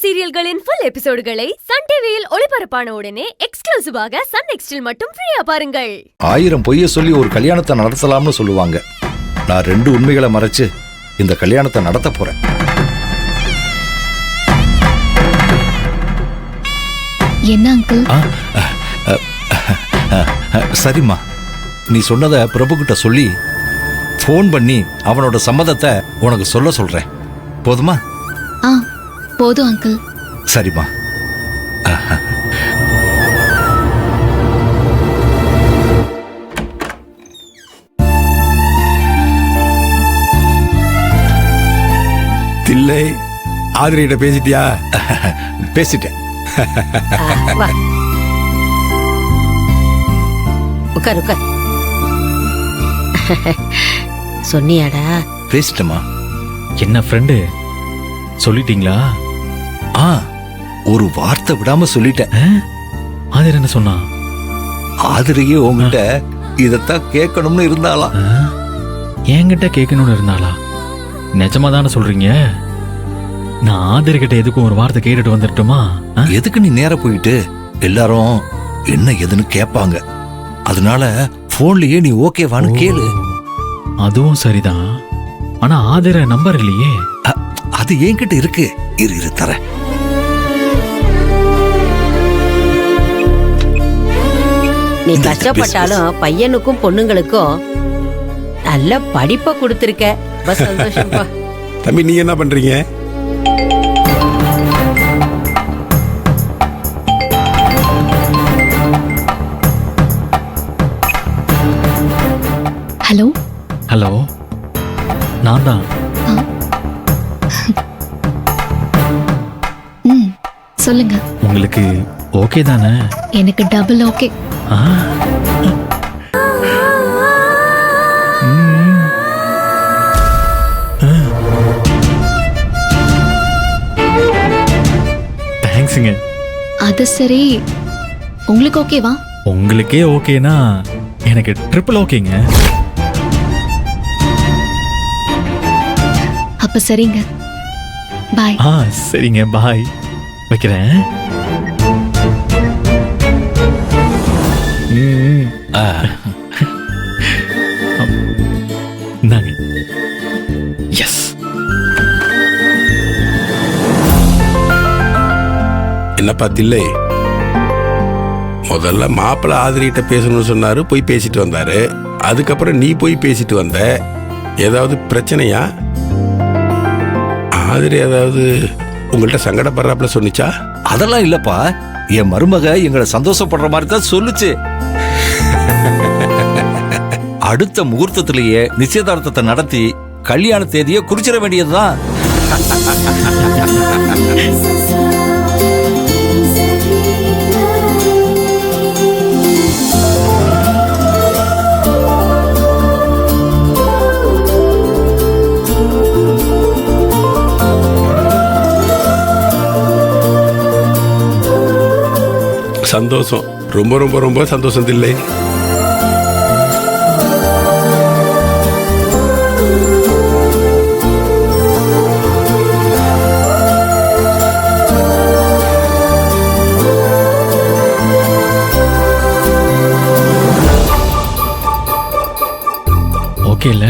சீரியல்களின் full எபிசோடுகளை Sun டிவியில் ஒளிபரப்பான உடனே எக்ஸ்க்ளூசிவாக சன் நெக்ஸ்டில் மட்டும் ஃப்ரீயா பாருங்கள். 1000 பொய்ய சொல்லி ஒரு கல்யாணத்தை நடத்தலாம்னு சொல்லுவாங்க. நான் 2 உண்மைகளை மறைச்சு இந்த கல்யாணத்தை நடத்த போறேன். என்ன அங்கிள்? சரிம்மா, நீ சொன்னதை பிரபு கிட்ட சொல்லி ஃபோன் பண்ணி அவனோட சம்மதத்தை உனக்கு சொல்றேன். போதுமா? போதும் அங்கிள். சரிம்மா. தில்லை, ஆதிரியிட்ட பேசிட்டியா? பேசிட்டேன். உட்கார் உட்கார். சொன்னியாடா? பேசிட்டேம்மா. என்ன ஃப்ரெண்டு, சொல்லிட்டீங்களா? ஒரு வார்த்தை விடாம சொல்லிட்டேன். ஆதிர் என்ன சொன்னா? ஆதிரியே உங்ககிட்ட இதத்தான் கேட்கணும்னு இருந்தாளா? என்கிட்ட கேட்கணும்னு இருந்தாளா? நிஜமா தானே சொல்றீங்க? நான் ஆதிர் கிட்ட எதுக்கும் ஒரு வார்த்தை கேட்டுட்டு வந்துட்டுமா? எதுக்கு நீ நேர போயிட்டு எல்லாரும் என்ன எதுன்னு கேட்பாங்க. அதனால போன்லயே நீ ஓகேவான்னு கேளு. அதுவும் சரிதான். ஆனா ஆதிர நம்பர் இல்லையே. அது என்கிட்ட இருக்கு. இரு தர. நீ கஷ்டப்பட்டாலும் பையனுக்கும் பொண்ணுங்களுக்கும் நல்ல படிப்பை கொடுத்திருக்க. பஸ் சந்தோஷம்பா. தம்பி, நீங்க என்ன பண்றீங்க? ஹலோ ஹலோ, நான் தான். சொல்லுங்க. உங்களுக்கு ஓகே தானே? எனக்கு டபுள் ஓகே. தேங்க்ஸுங்க. அது சரி, உங்களுக்கு ஓகேவா? உங்களுக்கே ஓகேனா எனக்கு ட்ரிபிள் ஓகேங்க. அப்ப சரிங்க, பாய். சரிங்க, பாய். வைக்கிறேன். இந்தாங்க. எஸ். என்னப்பா தில்லை, முதல்ல மாப்பிள்ள ஆதிரிகிட்ட பேசணும்னு சொன்னாரு, போய் பேசிட்டு வந்தாரு. அதுக்கப்புறம் நீ போய் பேசிட்டு வந்த. ஏதாவது பிரச்சனையா? ஆதிரி ஏதாவது உங்கள்கிட்ட சங்கடப்படுறாப்புல சொன்னிச்சா? அதெல்லாம் இல்லப்பா. என் மருமக எங்களை சந்தோஷப்படுற மாதிரி தான் சொல்லுச்சு. அடுத்த முகூர்த்தத்திலேயே நிச்சயதார்த்தத்தை நடத்தி கல்யாண தேதியை குறிச்சிட வேண்டியதுதான். சந்தோஷம், ரொம்ப ரொம்ப ரொம்ப சந்தோஷம் தில்லை. ஓகே இல்ல?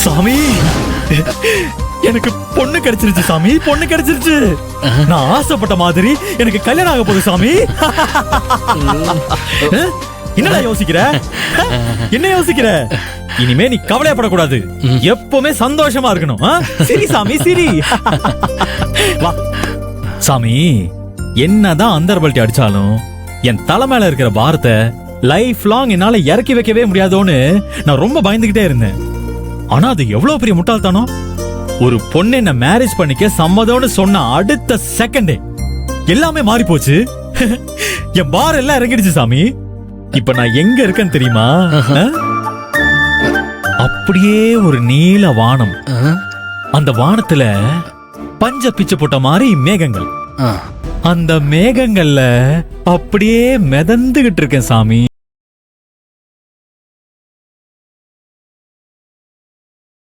சாமி, எனக்கு பொண்ணு கிடைச்சிருச்சு சாமி, பொண்ணு கிடைச்சிருச்சு. நான் ஆசைப்பட்ட மாதிரி எனக்கு கல்யாணம் ஆக போகுது சாமி. என்னடா யோசிக்கிற? என்ன யோசிக்கிற? இனிமே நீ கவலைப்படக்கூடாது. எப்பவுமே சந்தோஷமா இருக்கணும். சரி சாமி, சரி. வா சாமி, என்னதான் அந்தர்பல்ட்டி அடிச்சாலும் என் தலை மேல இருக்கிற பாரத்தை லைஃப் லாங் என்னால இறக்கி வைக்கவே முடியாதோன்னு நான் ரொம்ப பயந்துகிட்டே இருந்தேன். ஆனா அது எவ்வளவு பெரிய முட்டாள்தானோ! ஒரு பொண்ணு என்ன மேரேஜ் பண்ணிக்க சம்மதம்னு சொன்ன அடுத்த செகண்டே எல்லாமே மாறி போச்சு. என் பார் எல்லாம் இறங்கிடுச்சு சாமி. இப்ப நான் எங்க இருக்கேன்னு தெரியுமா? அப்படியே ஒரு நீல வானம். அந்த வானத்துல பஞ்ச பிச்சை போட்ட மாதிரி மேகங்கள். அந்த மேகங்கள்ல அப்படியே மிதந்துகிட்டு இருக்கேன் சாமி.